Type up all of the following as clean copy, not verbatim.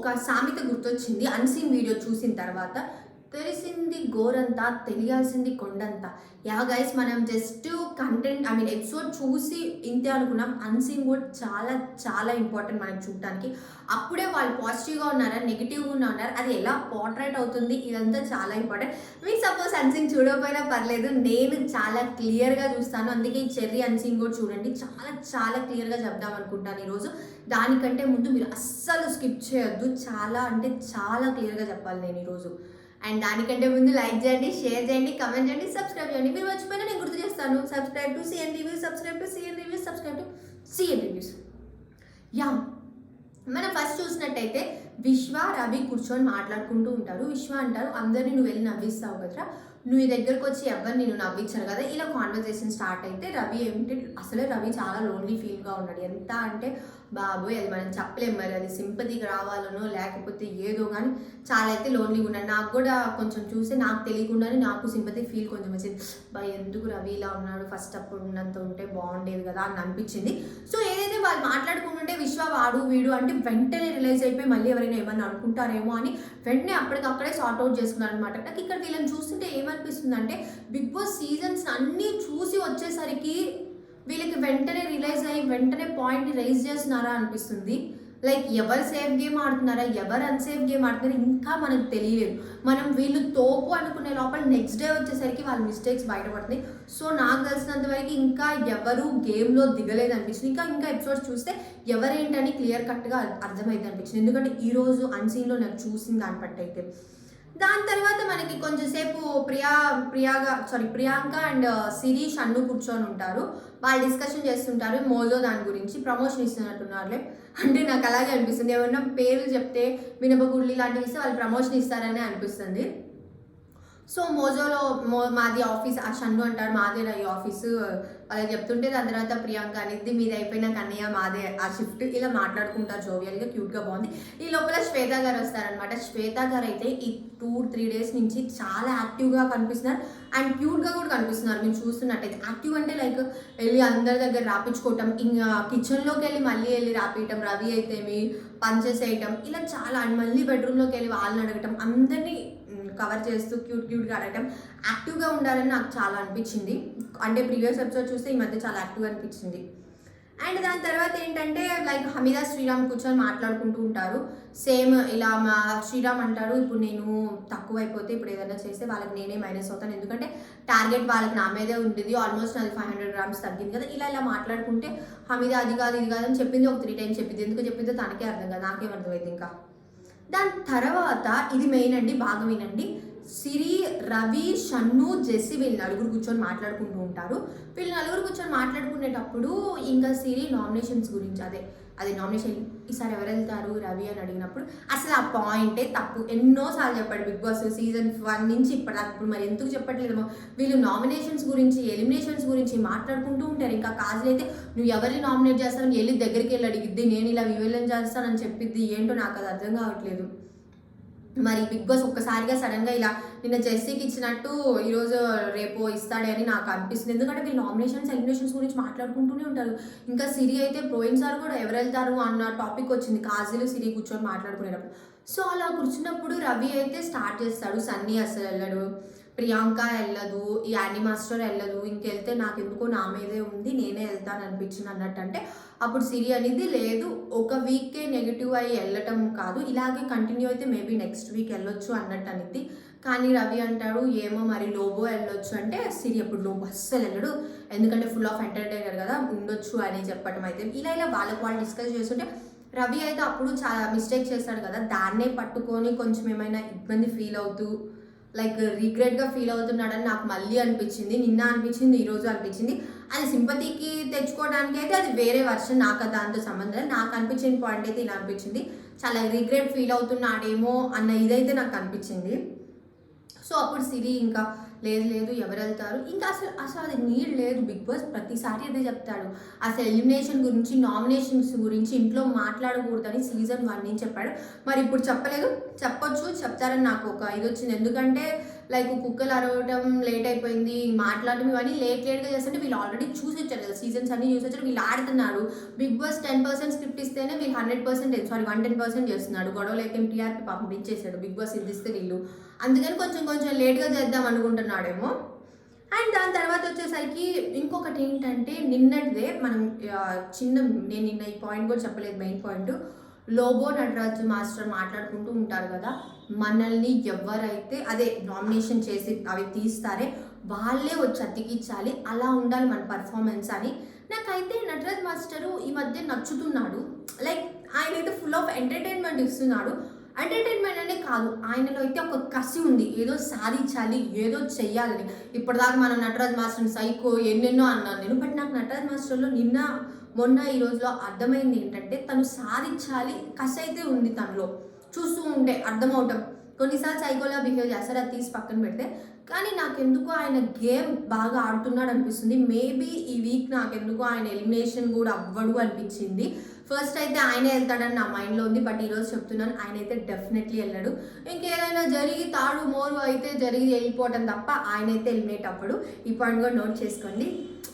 ఒక సామెత గుర్తొచ్చింది అన్సీన్ వీడియో చూసిన తర్వాత. తెలిసింది గోరంతా, తెలియాల్సింది కొండంతా. గైస్, మనం జస్ట్ కంటెంట్ ఎపిసోడ్ చూసి ఇంతే అనుకున్నాం. అన్సీన్ కూడా చాలా చాలా ఇంపార్టెంట్ మనకి చూడటానికి. అప్పుడే వాళ్ళు పాజిటివ్గా ఉన్నారా, నెగిటివ్గా ఉన్నారా, అది ఎలా పోర్ట్రేట్ అవుతుంది, ఇదంతా చాలా ఇంపార్టెంట్. మీకు సపోజ్ అన్సీన్ చూడకపోయినా పర్లేదు, నేను చాలా క్లియర్గా చూస్తాను. అందుకే ఈ చెర్రీ అన్సీన్ కూడా చూడండి, చాలా చాలా క్లియర్గా చెప్దాం అనుకుంటాను ఈరోజు. దానికంటే ముందు మీరు అస్సలు స్కిప్ చేయొద్దు, చాలా అంటే చాలా క్లియర్గా చెప్పాలి నేను ఈరోజు. అండ్ దానికంటే ముందు లైక్ చేయండి, షేర్ చేయండి, కమెంట్ చేయండి, సబ్స్క్రైబ్ చేయండి. మీరు మర్చిపోయినా నేను గుర్తు చేస్తాను, subscribe to CN reviews, subscribe to CN reviews, subscribe to CN reviews. మనం ఫస్ట్ చూసినట్టయితే విశ్వ రవి కూర్చొని మాట్లాడుకుంటూ ఉంటారు. విశ్వ అంటారు, అందరినీ నువ్వు వెళ్ళి నవ్విస్తావు కదరా, నువ్వు ఈ దగ్గరకు వచ్చి ఎవరు నేను నవ్వించారు కదా. ఇలా కాన్వర్జేషన్ స్టార్ట్ అయితే రవి అసలే రవి చాలా లోన్లీ ఫీల్గా ఉన్నాడు. ఎంత అంటే బాబోయ్, అది మనం చెప్పలేం, మరి అది సింపతికి రావాలనో లేకపోతే ఏదో కానీ చాలా అయితే లోన్లీగా ఉన్నాడు. నాకు కూడా కొంచెం చూస్తే నాకు తెలియకుండానే నాకు సింపతి ఫీల్ కొంచెం వచ్చింది. ఎందుకు రవి ఇలా ఉన్నాడు, ఫస్ట్ అప్పుడు ఉన్నంత ఉంటే బాగుండేది కదా అని అనిపించింది. సో ఏదైతే వాళ్ళు మాట్లాడుకుంటుంటే విశ్వ వాడు వీడు అంటే వెంటనే రిలైజ్ అయిపోయి మళ్ళీ ఎవరైనా ఏమన్నా అనుకుంటారేమో అని వెంటనే అప్పటికప్పుడే సార్ట్ అవుట్ చేసుకున్నారు అనమాట. నాకు ఇక్కడ వీళ్ళని చూస్తుంటే ఏమనిపిస్తుంది అంటే, బిగ్ బాస్ సీజన్స్ అన్నీ చూసి వచ్చేసరికి వీళ్ళకి వెంటనే రిలైజ్ అయ్యి వెంటనే పాయింట్ని రైజ్ చేస్తున్నారా అనిపిస్తుంది. లైక్ ఎవరు సేఫ్ గేమ్ ఆడుతున్నారా, ఎవరు అన్సేఫ్ గేమ్ ఆడుతున్నారా ఇంకా మనకు తెలియలేదు. మనం వీళ్ళు తోపు అనుకునే లోపల నెక్స్ట్ డే వచ్చేసరికి వాళ్ళ మిస్టేక్స్ బయటపడుతుంది. సో నాకు తెలిసినంత వరకు ఇంకా ఎవరు గేమ్లో దిగలేదు అనిపించింది. ఇంకా ఎపిసోడ్స్ చూస్తే ఎవరేంటని క్లియర్ కట్గా అర్థమైంది అనిపించింది. ఎందుకంటే ఈరోజు అన్సీన్లో నాకు చూసిన దాన్ని బట్టి అయితే. దాని తర్వాత మనకి కొంచెంసేపు ప్రియాంక అండ్ శిరీష్ అన్ను కూర్చొని ఉంటారు. వాళ్ళు డిస్కషన్ చేస్తుంటారు మోజో దాని గురించి. ప్రమోషన్ ఇస్తున్నట్టున్నారులే, అంటే నాకు అలాగే అనిపిస్తుంది. ఏమన్నా పేర్లు చెప్తే మినపగుళ్ళు లాంటివి ఇస్తే వాళ్ళు ప్రమోషన్ ఇస్తారని అనిపిస్తుంది. సో మోజోలో మాది ఆఫీస్, ఆ షన్ను అంటారు మాదే ఈ ఆఫీసు వాళ్ళకి చెప్తుంటే, దాని తర్వాత ప్రియాంక అనేది మీది అయిపోయినాక అన్నయ్య మాదే ఆ షిఫ్ట్, ఇలా మాట్లాడుకుంటారు జోవియల్గా, క్యూట్గా బాగుంది. ఈ లోపల శ్వేత గారు వస్తారనమాట. శ్వేత గారు అయితే ఈ 2-3 డేస్ నుంచి చాలా యాక్టివ్గా కనిపిస్తున్నారు అండ్ క్యూట్గా కూడా కనిపిస్తున్నారు. మీరు చూస్తున్నట్టయితే యాక్టివ్ అంటే లైక్ వెళ్ళి అందరి దగ్గర రాపించుకోవటం, ఇంకా కిచెన్లోకి వెళ్ళి మళ్ళీ వెళ్ళి రాపియటం, రవి అయితే పంచెస్ వేయటం, ఇలా చాలా. అండ్ మళ్ళీ బెడ్రూమ్లోకి వెళ్ళి వాళ్ళని అడగటం, అందరినీ కవర్ చేస్తూ క్యూట్గా అడగటం, యాక్టివ్గా ఉండాలని నాకు చాలా అనిపించింది. అంటే ప్రీవియస్ ఎపిసోడ్ చూస్తే ఈ మధ్య చాలా యాక్టివ్గా అనిపించింది. అండ్ దాని తర్వాత ఏంటంటే లైక్ హమీదా శ్రీరామ్ కూర్చొని మాట్లాడుకుంటూ ఉంటారు. సేమ్ ఇలా మా శ్రీరామ్ అంటారు, ఇప్పుడు నేను తక్కువ అయిపోతే ఇప్పుడు ఏదైనా చేస్తే వాళ్ళకి నేనే మైనస్ అవుతాను, ఎందుకంటే టార్గెట్ వాళ్ళకి నా మీదే ఉంటుంది, ఆల్మోస్ట్ నాది 500 grams తగ్గింది కదా. ఇలా మాట్లాడుకుంటే హమీదా అది కాదు ఇది కాదు అని చెప్పింది, ఒక 3 times చెప్పింది. ఎందుకు చెప్పిందో తనకే అర్థం కాదు, నాకేం అర్థమైంది. ఇంకా దాని తర్వాత ఇది మెయిన్ అండి, బాగా వినండి. సిరి, రవి, షన్ను, జెస్సీ వీళ్ళు నలుగురు కూర్చొని మాట్లాడుకుంటూ ఉంటారు. వీళ్ళు నలుగురు కూర్చొని మాట్లాడుకునేటప్పుడు ఇంకా సిరి నామినేషన్స్ గురించి, అదే నామినేషన్ ఈసారి ఎవరు వెళ్తారు రవి అని అడిగినప్పుడు అసలు ఆ పాయింటే తప్పు. ఎన్నోసార్లు చెప్పాడు బిగ్ బాస్ సీజన్ 1 నుంచి ఇప్పటిదాకా. ఇప్పుడు మరి ఎందుకు చెప్పట్లేదేమో. వీళ్ళు నామినేషన్స్ గురించి, ఎలిమినేషన్స్ గురించి మాట్లాడుకుంటూ ఉంటారు. ఇంకా కాజల్ అయితే నువ్వు ఎవరిని నామినేట్ చేస్తానని వెళ్ళి దగ్గరికి వెళ్ళి అడిగిద్ది, నేను ఇలా వివేలన చేస్తానని చెప్పిద్ది. ఏంటో నాకు అది అర్థం కావట్లేదు. మరి బిగ్ బాస్ ఒక్కసారిగా సడన్గా ఇలా నిన్న జెస్సీకి ఇచ్చినట్టు ఈరోజు రేపు ఇస్తాడే అని నాకు అనిపిస్తుంది. ఎందుకంటే వీళ్ళు నామినేషన్స్, ఎలిమినేషన్స్ గురించి మాట్లాడుకుంటూనే ఉంటారు. ఇంకా సిరి అయితే పోయినసారి కూడా ఎవరు వెళ్తారు అన్న టాపిక్ వచ్చింది, కాజల్ సిరి కూర్చొని మాట్లాడుకునేటప్పుడు. సో అలా కూర్చున్నప్పుడు రవి అయితే స్టార్ట్ చేస్తాడు, సన్నీ అసలు వెళ్ళడు, ప్రియాంక వెళ్ళదు, ఈ యానీ మాస్టర్ వెళ్ళదు, ఇంకెళ్తే నాకు ఎందుకో నా మీదే ఉంది, నేనే వెళ్తాను అనిపించింది అన్నట్టు. అంటే అప్పుడు సిరి అనేది లేదు, ఒక వీకే నెగిటివ్ అయ్యి వెళ్ళటం కాదు, ఇలాగే కంటిన్యూ అయితే మేబీ నెక్స్ట్ వీక్ వెళ్ళొచ్చు అన్నట్టు అనేది. కానీ రవి అంటాడు ఏమో మరి లోబో వెళ్ళొచ్చు అంటే, సిరి అప్పుడు లోబో అస్సలు వెళ్ళడు, ఎందుకంటే ఫుల్ ఆఫ్ ఎంటర్టైనర్ కదా ఉండొచ్చు అని చెప్పటం. అయితే ఇలా వాళ్ళకి వాళ్ళు డిస్కస్ చేస్తుంటే రవి అయితే అప్పుడు చాలా మిస్టేక్ చేస్తాడు కదా, దాన్నే పట్టుకొని కొంచెం ఏమైనా ఇబ్బంది ఫీల్ అవుతూ లైక్ రిగ్రెట్గా ఫీల్ అవుతున్నాడని నాకు మళ్ళీ అనిపించింది. నిన్న అనిపించింది, ఈరోజు అనిపించింది. అది సింపతికి తెచ్చుకోవడానికి అయితే అది వేరే వర్షన్, నాకు దాంతో సంబంధం. నాకు అనిపించిన పాయింట్ అయితే ఇలా అనిపించింది, చాలా రిగ్రెట్ ఫీల్ అవుతున్నాడేమో అన్న ఇదైతే నాకు అనిపించింది. సో అప్పుడు సిరి ఇంకా లేదు ఎవరు వెళ్తారు, ఇంకా అసలు అది నీడ్ లేదు. బిగ్ బాస్ ప్రతిసారి అదే చెప్తాడు, అసలు ఎలిమినేషన్ గురించి, నామినేషన్స్ గురించి ఇంట్లో మాట్లాడకూడదని సీజన్ 1 నుంచి చెప్పాడు. మరి ఇప్పుడు చెప్పలేదు, చెప్పొచ్చు, చెప్తారని నాకు ఒక ఇది వచ్చింది. ఎందుకంటే లైక్ కుక్కలు అరవటం లేట్ అయిపోయింది, మాట్లాడడం ఇవన్నీ లేట్గా చేస్తుంటే వీళ్ళు ఆల్రెడీ చూసి వచ్చారు కదా, సీజన్స్ అన్ని చూసి వచ్చారు, వీళ్ళు ఆడుతున్నారు. బిగ్ బాస్ 10% స్క్రిప్ట్ ఇస్తేనే వీళ్ళు 100% సారీ 110% చేస్తున్నాడు. గొడవలు అయితే టీఆర్పీ పాపం ఇచ్చేసాడు, బిగ్ బాస్ ఇది ఇస్తే వీళ్ళు అందుకని కొంచెం లేట్గా చేద్దాం అనుకుంటున్నాడేమో. అండ్ దాని తర్వాత వచ్చేసరికి ఇంకొకటి ఏంటంటే నిన్నటిదే మనం నేను నిన్న ఈ పాయింట్ కూడా చెప్పలేదు, main point. Lobo Nataraju master మాట్లాడుకుంటూ ఉంటారు కదా, మనల్ని ఎవరైతే అదే నామినేషన్ చేసి అవి తీస్తారే వాళ్ళే వచ్చి అతికించాలి, అలా ఉండాలి మన పర్ఫార్మెన్స్ అని. నాకైతే నటరాజ్ మాస్టరు ఈ మధ్య నచ్చుతున్నాడు. లైక్ ఆయన అయితే ఫుల్ ఆఫ్ ఎంటర్టైన్మెంట్ ఇస్తున్నాడు. ఎంటర్టైన్మెంట్ అనే కాదు, ఆయనలో అయితే ఒక కసి ఉంది, ఏదో సాధించాలి, ఏదో చెయ్యాలని. ఇప్పటిదాకా మనం నటరాజ్ మాస్టర్ని సైకో ఎన్నెన్నో అన్నాను నేను, బట్ నాకు నటరాజ్ మాస్టర్లో నిన్న మొన్న ఈ రోజులో అర్థమైంది ఏంటంటే తను సాధించాలి కసి అయితే ఉంది తనలో. చూస్తూ ఉంటే అర్థమవటం, కొన్నిసార్లు సైకోలా బిహేవ్ చేస్తారు, అది తీసి పక్కన పెడితే. కానీ నాకెందుకు ఆయన గేమ్ బాగా ఆడుతున్నాడు అనిపిస్తుంది. మేబీ ఈ వీక్ నాకెందుకు ఆయన ఎలిమినేషన్ కూడా అవ్వడు అనిపించింది. ఫస్ట్ అయితే ఆయనే వెళ్తాడని నా మైండ్లో ఉంది, బట్ ఈరోజు చెప్తున్నాను ఆయన అయితే డెఫినెట్లీ వెళ్ళాడు. ఇంకేదైనా జరిగి తాడు మోరు అయితే జరిగి వెళ్ళిపోవటం తప్ప ఆయన అయితే ఎలిమినేట్ అవ్వడు. ఈ పాయింట్ కూడా నోట్ చేసుకోండి.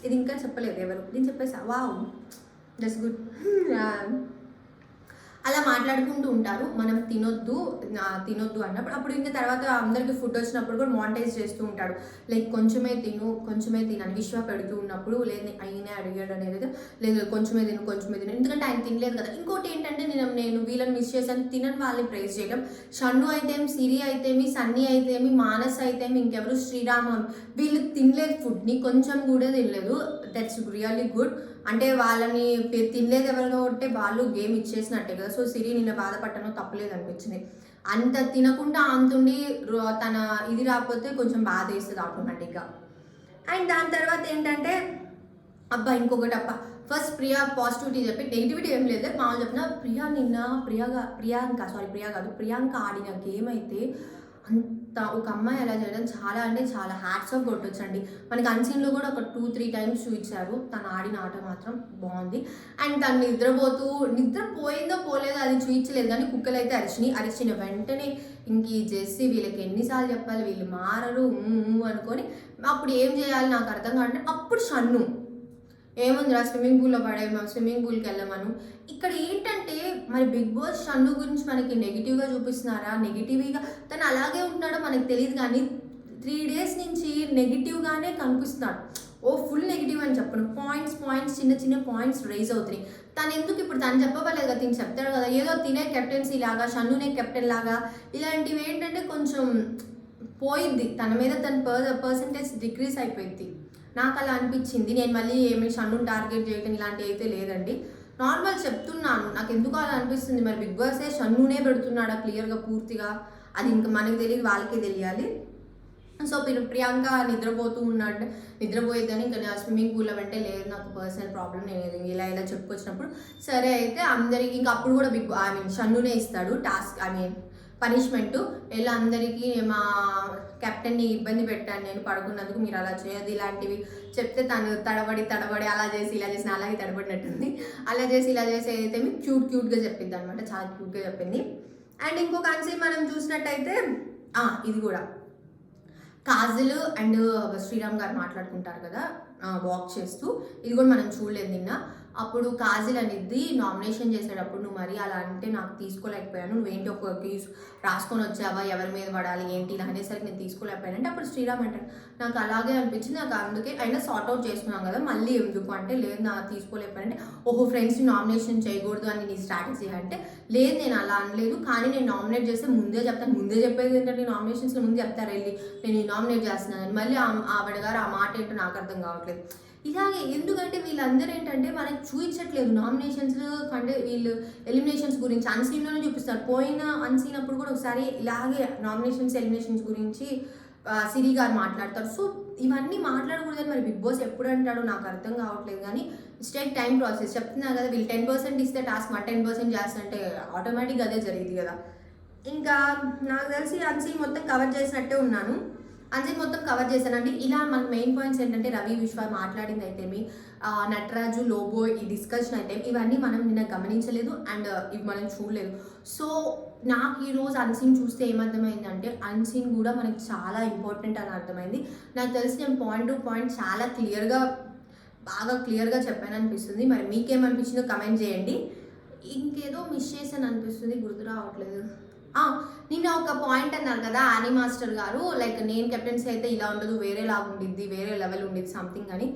ఇది ఇంకా చెప్పలేదు ఎవరు, నేను చెప్పేసా. Wow, that's good. అలా మాట్లాడుకుంటూ ఉంటారు, మనం తినొద్దు అన్నప్పుడు. అప్పుడు ఇంకా తర్వాత అందరికీ ఫుడ్ వచ్చినప్పుడు కూడా మానిటైజ్ చేస్తూ ఉంటాడు, లైక్ కొంచెమే తినని విశ్వ పెడుతూ ఉన్నప్పుడు, లేదు అయినే అడిగాడు అనేది, లేదు కొంచెమే తిను, ఎందుకంటే ఆయన తినలేదు కదా. ఇంకోటి ఏంటంటే నేను వీళ్ళని మిస్ చేశాను, తినని వాళ్ళని ప్రైజ్ చేయడం. షన్ను అయితేమి, సిరి అయితేమి, సన్నీ అయితేమి, మానస్ అయితేమి, ఇంకెవరు శ్రీరామ్, వీళ్ళు తినలేదు ఫుడ్ని, కొంచెం కూడా తినలేదు. That's really good. అంటే వాళ్ళని తినలేదు ఎవరినో ఉంటే వాళ్ళు గేమ్ ఇచ్చేసినట్టే కదా. సో సిరి నిన్న బాధపడటనో తప్పలేదు అనిపించింది. అంత తినకుండా అంతుండి తన ఇది రాకపోతే కొంచెం బాధ వేస్తుంది ఆటోమేటిక్గా. అండ్ దాని తర్వాత ఏంటంటే ఇంకొకటి ఫస్ట్ ప్రియా పాజిటివిటీ చెప్పి నెగిటివిటీ ఏం లేదు, మామూలు చెప్పిన ప్రియాంక ఆడిన గేమ్ అయితే అంత ఒక అమ్మాయి అలా చేయడం చాలా అంటే చాలా హ్యాట్స్ ఆఫ్ కొట్టొచ్చండి. మనకి అన్సీన్లో కూడా ఒక 2-3 టైమ్స్ చూపించారు, తను ఆడిన ఆట మాత్రం బాగుంది. అండ్ తను నిద్రపోయిందో పోలేదో అది చూపించలేదు, కానీ కుక్కలు అయితే అరిచిన వెంటనే ఇంక ఈ జెస్సీ వీళ్ళకి ఎన్నిసార్లు చెప్పాలి, వీళ్ళు మారరు అనుకొని అప్పుడు ఏం చేయాలి నాకు అర్థం కాదంటే అప్పుడు షన్ను ఏముందిరా స్విమ్మింగ్ పూల్లో పడేయమా, స్విమ్మింగ్ పూల్కి వెళ్ళమను. ఇక్కడ ఏంటంటే మరి బిగ్ బాస్ షన్ను గురించి మనకి నెగిటివ్గా చూపిస్తున్నారా, నెగిటివ్గా తను అలాగే ఉంటున్నాడో మనకు తెలియదు, కానీ 3 days నుంచి నెగిటివ్గానే కనిపిస్తున్నాడు. ఫుల్ నెగిటివ్ అని చెప్పను, పాయింట్స్ చిన్న పాయింట్స్ రైజ్ అవుతున్నాయి. తను ఎందుకు ఇప్పుడు తను చెప్పవలేదు కదా, తిని చెప్తాడు కదా, ఏదో తినే కెప్టెన్సీ లాగా, షన్నునే కెప్టెన్ లాగా, ఇలాంటివి ఏంటంటే కొంచెం పోయిద్ది తన మీద, తన పర్సంటేజ్ డిక్రీస్ అయిపోయింది. నాకు అలా అనిపించింది. నేను మళ్ళీ ఏమి షన్ను టార్గెట్ చేయడం ఇలాంటివి అయితే లేదండి, నార్మల్ చెప్తున్నాను. నాకు ఎందుకు అలా అనిపిస్తుంది, మరి బిగ్ బాసే షన్నునే పెడుతున్నాడా క్లియర్గా పూర్తిగా, అది ఇంకా మనకు తెలియదు, వాళ్ళకే తెలియాలి. సో ప్రియాంక నిద్రపోయేదని ఇంకా స్విమ్మింగ్ పూల్లో వెంటే లేదు, నాకు పర్సనల్ ప్రాబ్లం, నేను ఇలా చెప్పుకొచ్చినప్పుడు సరే అయితే అందరికి ఇంకా అప్పుడు కూడా షన్నునే ఇస్తాడు టాస్క్, పనిష్మెంటు. ఎలా అందరికీ మా కెప్టెన్ని ఇబ్బంది పెట్టాను నేను పడుకున్నందుకు, మీరు అలా చేయదు ఇలాంటివి చెప్తే తను తడబడి అలా చేసి ఇలా చేసిన, అలాగే తడబడినట్టుంది, అలా చేసి ఇలా చేసి అయితే క్యూట్గా చెప్పింది అనమాట, చాలా క్యూట్గా చెప్పింది. అండ్ ఇంకొక అన్సీ మనం చూసినట్టయితే ఇది కూడా కాజల్ అండ్ శ్రీరామ్ గారు మాట్లాడుకుంటారు కదా వాక్ చేస్తూ, ఇది కూడా మనం చూడలేదు నిన్న. అప్పుడు కాజల్ అనేది నామినేషన్ చేసేటప్పుడు నువ్వు మరి అలా అంటే నాకు తీసుకోలేకపోయాను, నువ్వేంటి ఒక కేసు రాసుకొని వచ్చావా, ఎవరి మీద పడాలి ఏంటి ఇలా అనేసరికి నేను తీసుకోలేకపోయాను అంటే అప్పుడు శ్రీరామ్ అంటాడు నాకు అలాగే అనిపించింది, నాకు అందుకే అయినా సార్ట్అవుట్ చేసుకున్నాం కదా మళ్ళీ ఎందుకు అంటే, లేదు నాకు తీసుకోలేకపోయానంటే ఫ్రెండ్స్ని నామినేషన్ చేయకూడదు అని నీ స్ట్రాటజీ అంటే, లేదు నేను అలా అనలేదు, కానీ నేను నామినేట్ చేస్తే ముందే చెప్తాను, ముందే చెప్పేది ఏంటంటే నామినేషన్స్లో ముందు చెప్తారు వెళ్ళి నేను ఈ నామినేట్ చేస్తున్నాను, మళ్ళీ ఆవిడ గారు ఆ మాట ఏంటో నాకు అర్థం కావట్లేదు. ఇలాగే ఎందుకంటే వీళ్ళందరూ ఏంటంటే మనకి చూపించట్లేదు నామినేషన్స్ కంటే, వీళ్ళు ఎలిమినేషన్స్ గురించి అన్సీన్లోనే చూపిస్తారు. పోయిన అన్సీన్ అప్పుడు కూడా ఒకసారి ఇలాగే ఎలిమినేషన్స్ గురించి సిరి గారు మాట్లాడతారు. సో ఇవన్నీ మాట్లాడకూడదని మరి బిగ్ బాస్ ఎప్పుడు అంటాడో నాకు అర్థం కావట్లేదు, కానీ ఇట్స్ టైం ప్రాసెస్. చెప్తున్నా కదా, వీళ్ళు 10% ఇస్తే టాస్క్ 10% చేస్తుంటే ఆటోమేటిక్గా అదే జరిగింది కదా. ఇంకా నాకు తెలిసి అన్సీన్ మొత్తం కవర్ చేసినట్టే ఉన్నాను. అన్సీన్ మొత్తం కవర్ చేశానండి. ఇలా మనకు మెయిన్ పాయింట్స్ ఏంటంటే రవి విశ్వ మాట్లాడింది అయితేమి, నటరాజు లోబో ఈ డిస్కషన్ అయితే ఇవన్నీ మనం నిన్న గమనించలేదు అండ్ ఇవి మనం చూడలేదు. సో నాకు ఈరోజు అన్సీన్ చూస్తే ఏమర్థమైందంటే అన్సీన్ కూడా మనకి చాలా ఇంపార్టెంట్ అని అర్థమైంది. నాకు తెలిసి నేను పాయింట్ టు పాయింట్ చాలా బాగా క్లియర్గా చెప్పాను అనిపిస్తుంది. మరి మీకేమనిపించిందో కమెంట్ చేయండి. ఇంకేదో మిస్ చేశాను అనిపిస్తుంది, గుర్తు రావట్లేదు. నిన్న ఒక పాయింట్ అన్నారు కదా ఆని మాస్టర్ గారు, లైక్ నేను కెప్టెన్సీ అయితే ఇలా ఉండదు, వేరేలాగా ఉండిద్ది, వేరే లెవెల్ ఉండిద్ది సంథింగ్ అని.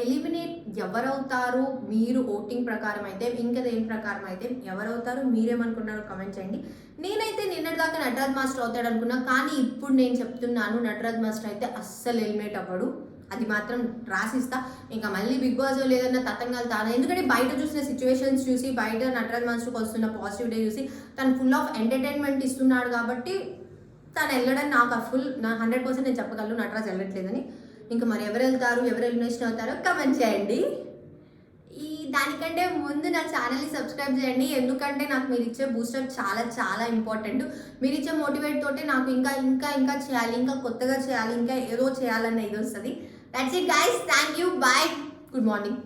ఎలిమినేట్ ఎవరవుతారు మీరు ఓటింగ్ ప్రకారం అయితే, ఇంకా దేని ప్రకారం అయితే ఎవరవుతారు, మీరేమనుకున్నారో కమెంట్ చేయండి. నేనైతే నిన్నటిదాకా నటరాజ్ మాస్టర్ అవుతాడు అనుకున్నా, కానీ ఇప్పుడు నేను చెప్తున్నాను నటరాజ్ మాస్టర్ అయితే అస్సలు ఎలిమినేట్ అవ్వడు. అది మాత్రం రాసిస్తా. ఇంకా మళ్ళీ బిగ్ బాస్ లేదన్న తతంగాలు తాను, ఎందుకంటే బయట చూసిన సిచ్యువేషన్స్ చూసి, బయట నటరాజ్ మాస్టర్కి వస్తున్న పాజిటివిటీ చూసి తను ఫుల్ ఆఫ్ ఎంటర్టైన్మెంట్ ఇస్తున్నాడు కాబట్టి తను వెళ్ళడం నాకు నా 100% నేను చెప్పగలను నటరాజ్ వెళ్ళట్లేదని. ఇంకా మరి ఎవరు వెళ్తారు, ఎవరు ఎలిమినేషన్ అవుతారో కమెంట్ చేయండి. దానికంటే ముందు నా ఛానల్ని సబ్స్క్రైబ్ చేయండి, ఎందుకంటే నాకు మీరు ఇచ్చే బూస్టర్ చాలా చాలా ఇంపార్టెంట్. మీరు ఇచ్చే మోటివేట్ తోటే నాకు ఇంకా ఇంకా ఇంకా చేయాలి, ఇంకా కొత్తగా చేయాలి, ఇంకా ఏదో చేయాలన్న ఇది వస్తుంది. That's it guys, thank you, bye, good morning.